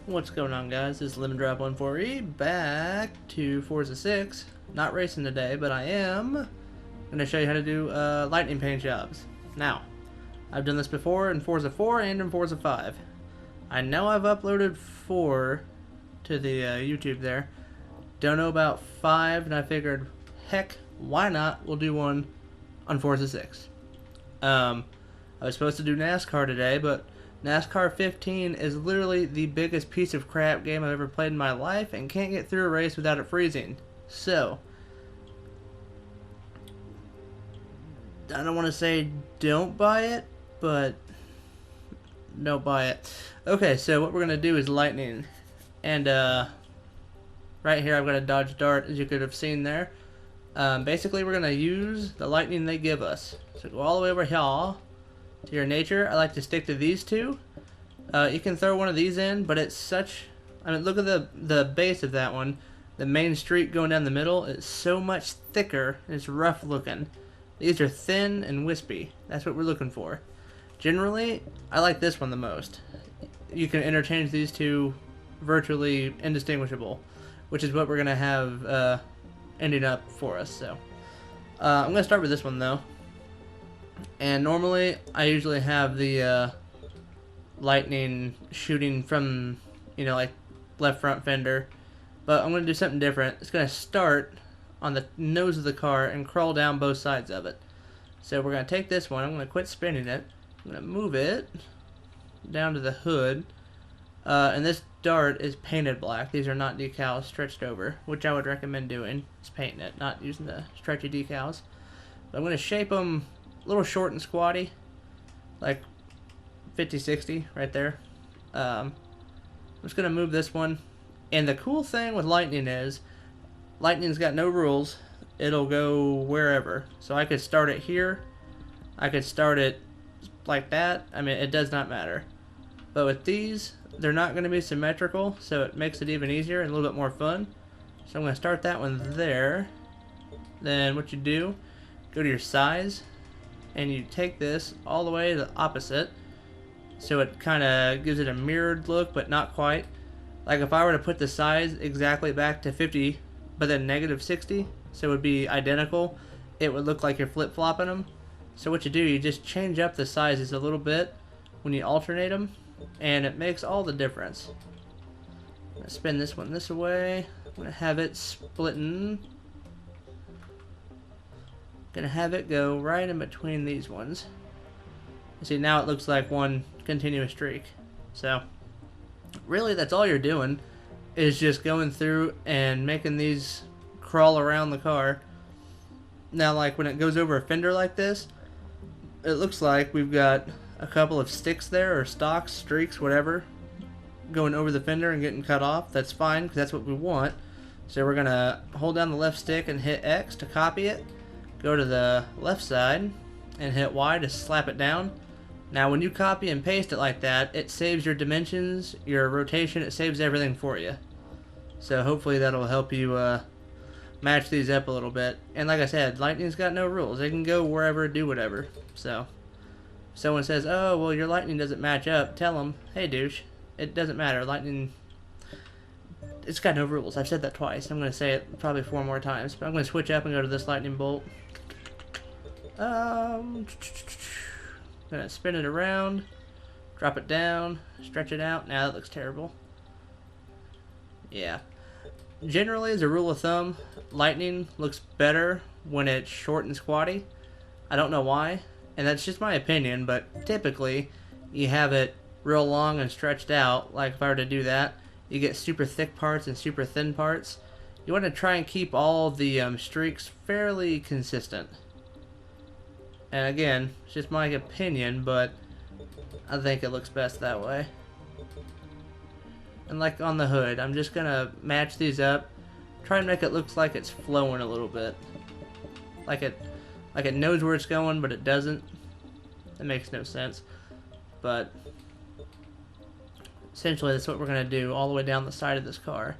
What's going on, guys? This is Lemon Drop 14E back to Forza 6. Not racing today, but I am going to show you how to do lightning paint jobs. Now, I've done this before in Forza 4 and in Forza 5. I know I've uploaded 4 to the YouTube there. Don't know about 5, and I figured, heck, why not? We'll do one on Forza 6. I was supposed to do NASCAR today, but NASCAR 15 is literally the biggest piece of crap game I've ever played in my life and can't get through a race without it freezing. So, I don't want to say don't buy it, but don't buy it. Okay, so what we're going to do is lightning. And right here I've got a Dodge Dart, as you could have seen there. Basically, we're going to use the lightning they give us. So go all the way over here to your nature. I like to stick to these two. You can throw one of these in, but it's such... I mean, look at the base of that one. The main streak going down the middle is so much thicker. It's rough looking. These are thin and wispy. That's what we're looking for. Generally, I like this one the most. You can interchange these two virtually indistinguishable, which is what we're going to have ending up for us. So I'm going to start with this one, though. And normally, I usually have the lightning shooting from, you know, like left front fender. But I'm going to do something different. It's going to start on the nose of the car and crawl down both sides of it. So we're going to take this one. I'm going to quit spinning it. I'm going to move it down to the hood. And this dart is painted black. These are not decals stretched over, which I would recommend doing. Is painting it, not using the stretchy decals. But I'm going to shape them a little short and squatty, like 50-60 right there. I'm just going to move this one. And the cool thing with lightning is, lightning's got no rules. It'll go wherever. So I could start it here. I could start it like that. I mean, it does not matter. But with these, they're not going to be symmetrical, so it makes it even easier and a little bit more fun. So I'm going to start that one there. Then what you do, go to your size, and you take this all the way to the opposite. So it kind of gives it a mirrored look, but not quite. Like if I were to put the size exactly back to 50, but then -60, so it would be identical, it would look like you're flip-flopping them. So what you do, you just change up the sizes a little bit when you alternate them, and it makes all the difference. I'm going to spin this one this way. I'm going to have it splitting. Going to have it go right in between these ones. You see, now it looks like one continuous streak. So really, that's all you're doing, is just going through and making these crawl around the car. Now, like when it goes over a fender like this, it looks like we've got a couple of sticks there, or stalks, streaks, whatever, going over the fender and getting cut off. That's fine, because that's what we want. So we're going to hold down the left stick and hit X to copy it. Go to the left side and hit Y to slap it down. Now when you copy and paste it like that, it saves your dimensions, your rotation, it saves everything for you. So hopefully that'll help you match these up a little bit. And like I said, lightning's got no rules. They can go wherever, do whatever. So if someone says, oh, well, your lightning doesn't match up, tell them, hey, douche, it doesn't matter. Lightning, it's got no rules. I've said that twice. I'm going to say it probably 4 more times. But I'm going to switch up and go to this lightning bolt. I'm going to spin it around, drop it down, stretch it out. Now that looks terrible. Yeah. Generally, as a rule of thumb, lightning looks better when it's short and squatty. I don't know why, and that's just my opinion, but typically you have it real long and stretched out. Like if I were to do that, you get super thick parts and super thin parts. You want to try and keep all the streaks fairly consistent. And again, it's just my opinion, but I think it looks best that way. And like on the hood, I'm just going to match these up. Try and make it look like it's flowing a little bit. Like it knows where it's going, but it doesn't. That makes no sense. But essentially that's what we're going to do all the way down the side of this car.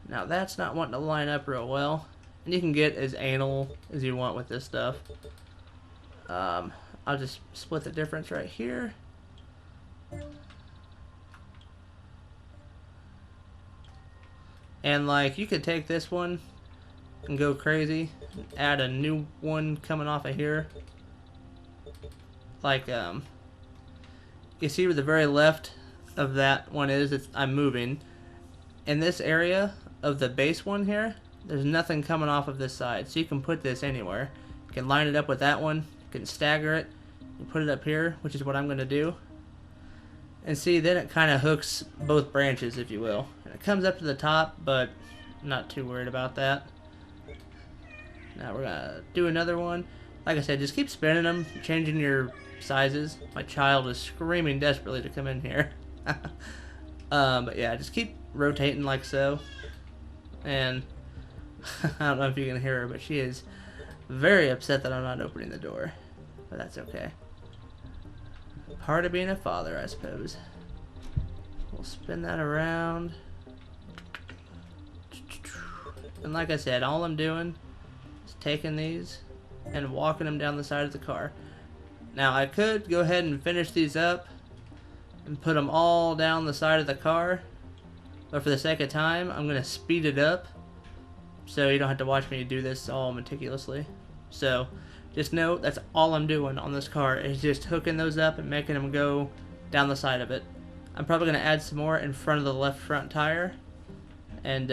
Now that's not wanting to line up real well. And you can get as anal as you want with this stuff. I'll just split the difference right here. And like, you could take this one and go crazy, add a new one coming off of here. Like, you see where the very left of that one is, I'm moving. In this area of the base one here, there's nothing coming off of this side, so you can put this anywhere. You can line it up with that one, you can stagger it, you put it up here, which is what I'm going to do. And see, then it kind of hooks both branches, if you will. And it comes up to the top, but I'm not too worried about that. Now we're going to do another one. Like I said, just keep spinning them, changing your sizes. My child is screaming desperately to come in here. But yeah, just keep rotating like so. And I don't know if you can hear her, but she is very upset that I'm not opening the door. But that's okay. Part of being a father, I suppose. We'll spin that around. And like I said, all I'm doing is taking these and walking them down the side of the car. Now I could go ahead and finish these up and put them all down the side of the car, but for the sake of time, I'm going to speed it up so you don't have to watch me do this all meticulously. So just know that's all I'm doing on this car, is just hooking those up and making them go down the side of it. I'm probably going to add some more in front of the left front tire, and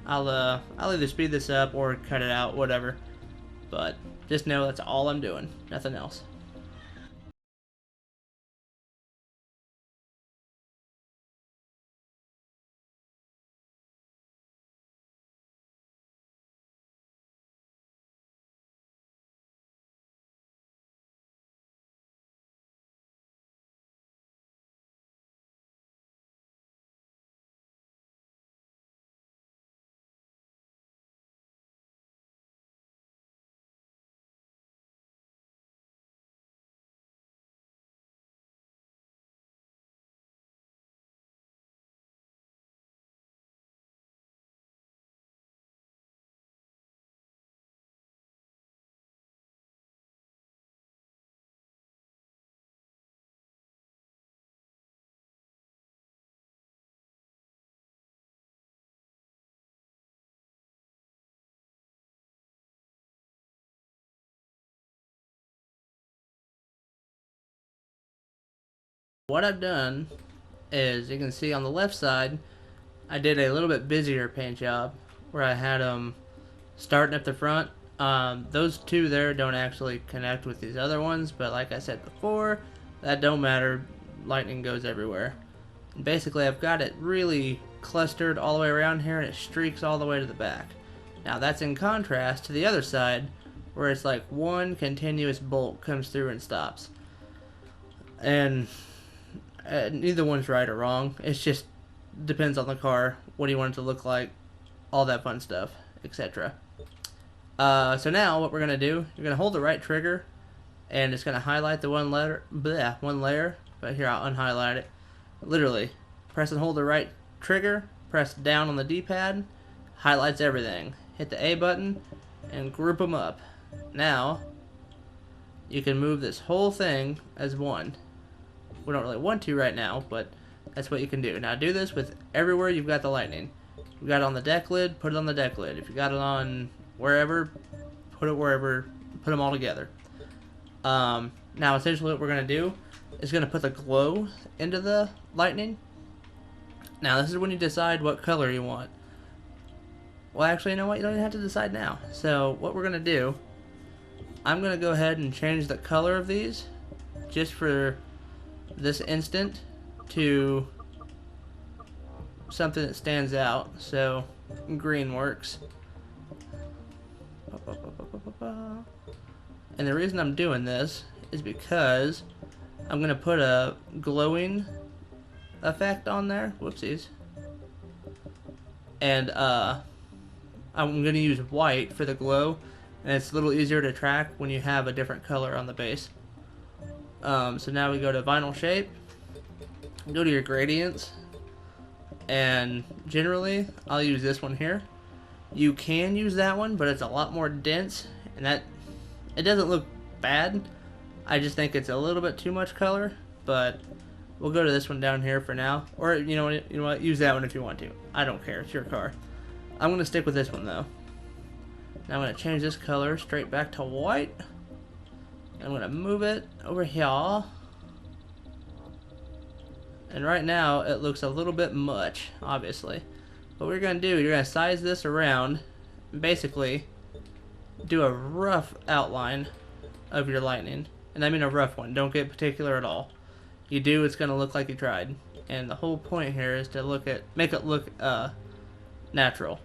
I'll either speed this up or cut it out, whatever. But just know that's all I'm doing, nothing else. What I've done is, you can see on the left side, I did a little bit busier paint job where I had them starting up the front. Those two there don't actually connect with these other ones, but like I said before, that don't matter. Lightning goes everywhere. And basically, I've got it really clustered all the way around here, and it streaks all the way to the back. Now that's in contrast to the other side, where it's like one continuous bolt comes through and stops. And neither one's right or wrong. It's just depends on the car, what do you want it to look like, all that fun stuff, etc. So now what we're gonna do, you're gonna hold the right trigger, and it's gonna highlight the one layer. But here, I'll unhighlight it. Literally, press and hold the right trigger, press down on the D-pad, highlights everything. Hit the A button and group them up. Now you can move this whole thing as one. We don't really want to right now, but that's what you can do. Now do this with everywhere you've got the lightning. If you got it on the deck lid, put it on the deck lid. If you got it on wherever, put it wherever. Put them all together. Now essentially what we're going to do is going to put the glow into the lightning. Now this is when you decide what color you want. Well, actually, you know what? You don't even have to decide now. So what we're going to do, I'm going to go ahead and change the color of these just for this instant to something that stands out. So green works. And the reason I'm doing this is because I'm gonna put a glowing effect on there. Whoopsies. And I'm gonna use white for the glow, and it's a little easier to track when you have a different color on the base. So now we go to vinyl shape, go to your gradients, and generally I'll use this one here. You can use that one, but it's a lot more dense, and that it doesn't look bad. I just think it's a little bit too much color, but We'll go to this one down here for now. Or, you know what, use that one if you want to. I don't care, it's your car. I'm going to stick with this one, though. Now I'm going to change this color straight back to white. I'm going to move it over here. And right now, it looks a little bit much, obviously. What we're going to do, you're going to size this around, and basically do a rough outline of your lightning. And I mean a rough one, don't get particular at all. You do, it's going to look like you tried. And the whole point here is to make it look natural.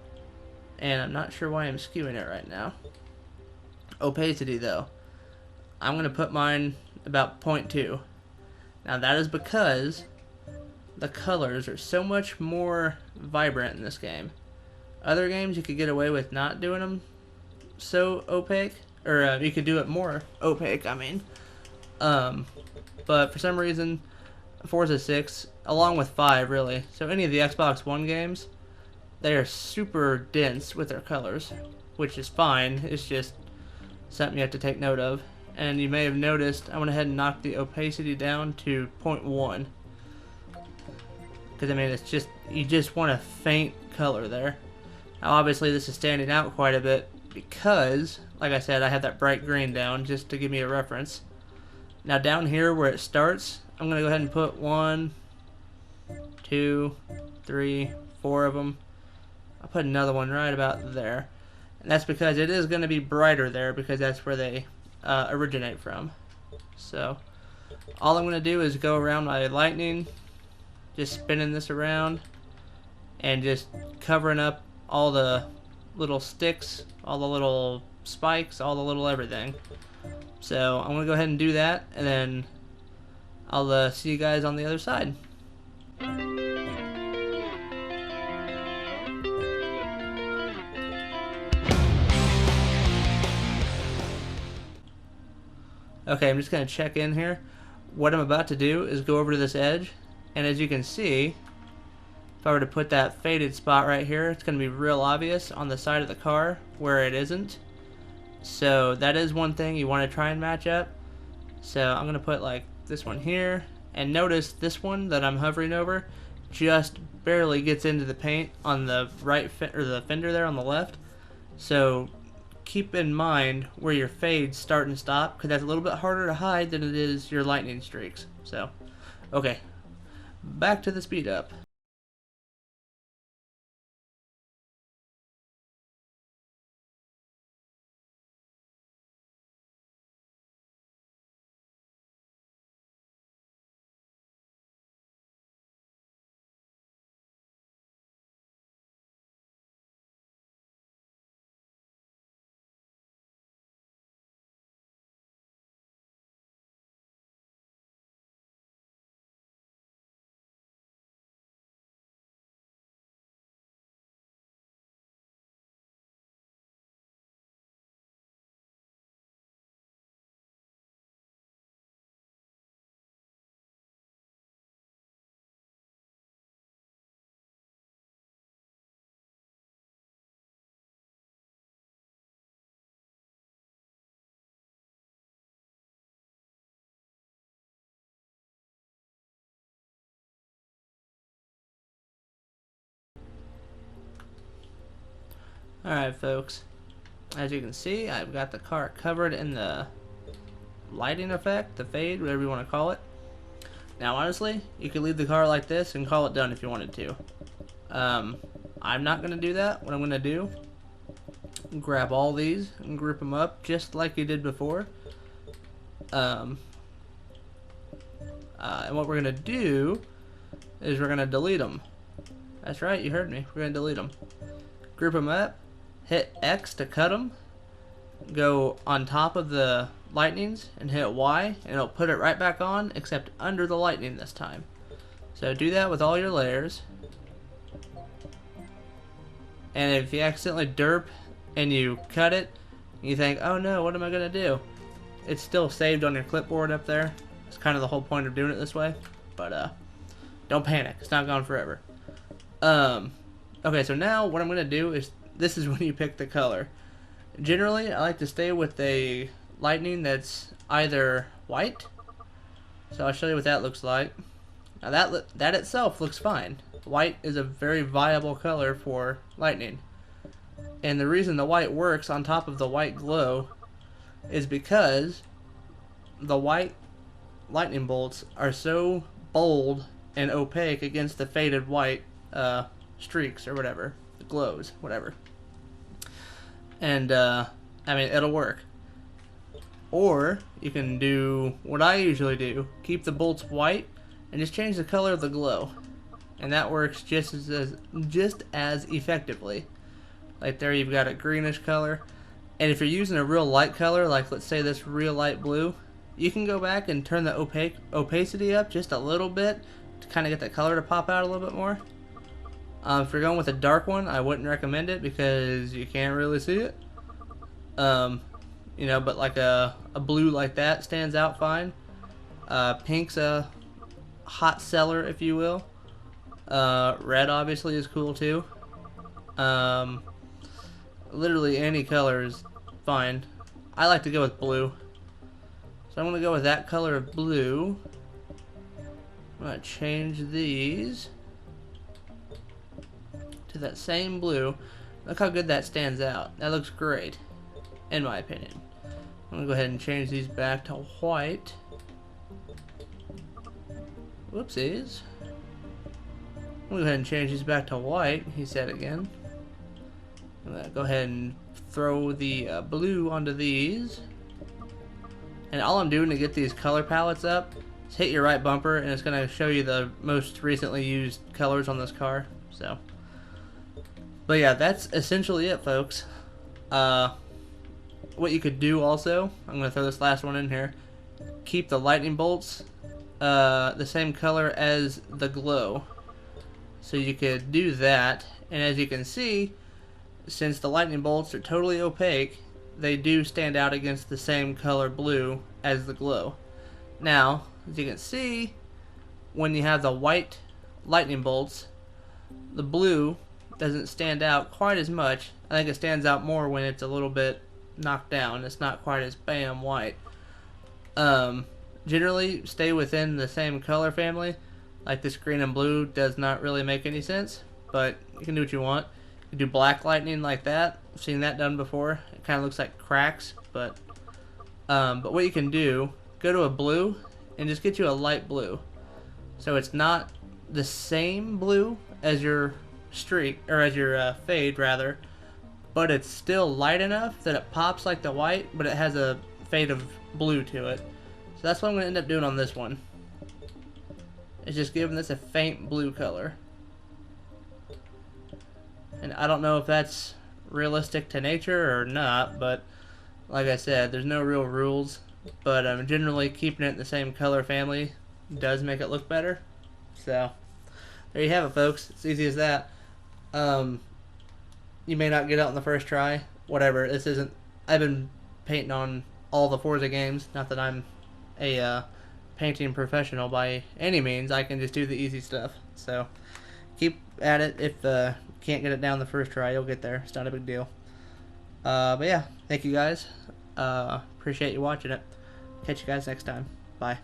And I'm not sure why I'm skewing it right now. Opacity, though. I'm going to put mine about 0.2. Now that is because the colors are so much more vibrant in this game. Other games you could get away with not doing them so opaque. Or you could do it more opaque, I mean. But for some reason, Forza 6, along with 5 really, so any of the Xbox One games, they are super dense with their colors, which is fine. It's just something you have to take note of. And you may have noticed I went ahead and knocked the opacity down to 0.1. Because I mean, it's just, you just want a faint color there. Now obviously this is standing out quite a bit because, like I said, I have that bright green down just to give me a reference. Now down here where it starts, I'm going to go ahead and put 1, 2, 3, 4 of them. I'll put another one right about there. And that's because it is going to be brighter there because that's where they originate from. So all I'm going to do is go around my lightning, just spinning this around and just covering up all the little sticks, all the little spikes, all the little everything. So I'm going to go ahead and do that, and then I'll see you guys on the other side. Okay, I'm just going to check in here. What I'm about to do is go over to this edge, and as you can see, if I were to put that faded spot right here, it's going to be real obvious on the side of the car where it isn't. So that is one thing you want to try and match up. So I'm going to put like this one here, and notice this one that I'm hovering over just barely gets into the paint on the right or the fender there on the left. So keep in mind where your fades start and stop, because that's a little bit harder to hide than it is your lightning streaks. So okay, back to the speed up. Alright folks, as you can see, I've got the car covered in the lighting effect, the fade, whatever you want to call it. Now honestly, you could leave the car like this and call it done if you wanted to. I'm not going to do that. What I'm going to do, grab all these and group them up just like you did before. And what we're going to do is we're going to delete them. That's right, you heard me. We're going to delete them. Group them up. Hit X to cut them, go on top of the lightnings and hit Y, and it'll put it right back on, except under the lightning this time. So do that with all your layers. And if you accidentally derp and you cut it, and you think, oh no, what am I going to do? It's still saved on your clipboard up there. It's kind of the whole point of doing it this way. But don't panic, it's not gone forever. Okay, so now what I'm going to do is, this is when you pick the color. Generally, I like to stay with a lightning that's either white. So I'll show you what that looks like. Now that itself looks fine. White is a very viable color for lightning. And the reason the white works on top of the white glow is because the white lightning bolts are so bold and opaque against the faded white streaks or whatever, the glows, whatever. And I mean, it'll work. Or you can do what I usually do: keep the bolts white and just change the color of the glow, and that works just as effectively. Like there, you've got a greenish color, and if you're using a real light color, like let's say this real light blue, you can go back and turn the opacity up just a little bit to kind of get that color to pop out a little bit more. If you're going with a dark one, I wouldn't recommend it because you can't really see it. You know, but like a blue like that stands out fine. Pink's a hot seller, if you will. Red obviously is cool too. Literally any color is fine. I like to go with blue. So I'm going to go with that color of blue. I'm going to change these to that same blue. Look how good that stands out. That looks great, in my opinion. I'm going to go ahead and change these back to white. Whoopsies. I'm going to go ahead and change these back to white, he said again. I'm going to go ahead and throw the blue onto these. And all I'm doing to get these color palettes up is hit your right bumper, and it's going to show you the most recently used colors on this car. So, but yeah, that's essentially it, folks. What you could do also, I'm going to throw this last one in here, keep the lightning bolts the same color as the glow. So you could do that, and as you can see, since the lightning bolts are totally opaque, they do stand out against the same color blue as the glow. Now, as you can see, when you have the white lightning bolts, the blue doesn't stand out quite as much. I think it stands out more when it's a little bit knocked down. It's not quite as bam white. Generally, stay within the same color family. Like this green and blue does not really make any sense, but you can do what you want. You can do black lightning like that. I've seen that done before. It kind of looks like cracks, but what you can do, go to a blue and just get you a light blue. So it's not the same blue as your streak, or as your fade rather, but it's still light enough that it pops like the white, but it has a fade of blue to it. So that's what I'm going to end up doing on this one. It's just giving this a faint blue color. And I don't know if that's realistic to nature or not, but like I said, there's no real rules. But generally keeping it in the same color family does make it look better. So there you have it, folks. It's easy as that. You may not get it on the first try. Whatever. This isn't. I've been painting on all the Forza games. Not that I'm a painting professional by any means. I can just do the easy stuff. So keep at it. If you can't get it down the first try, you'll get there. It's not a big deal. But yeah, thank you guys. Appreciate you watching it. Catch you guys next time. Bye.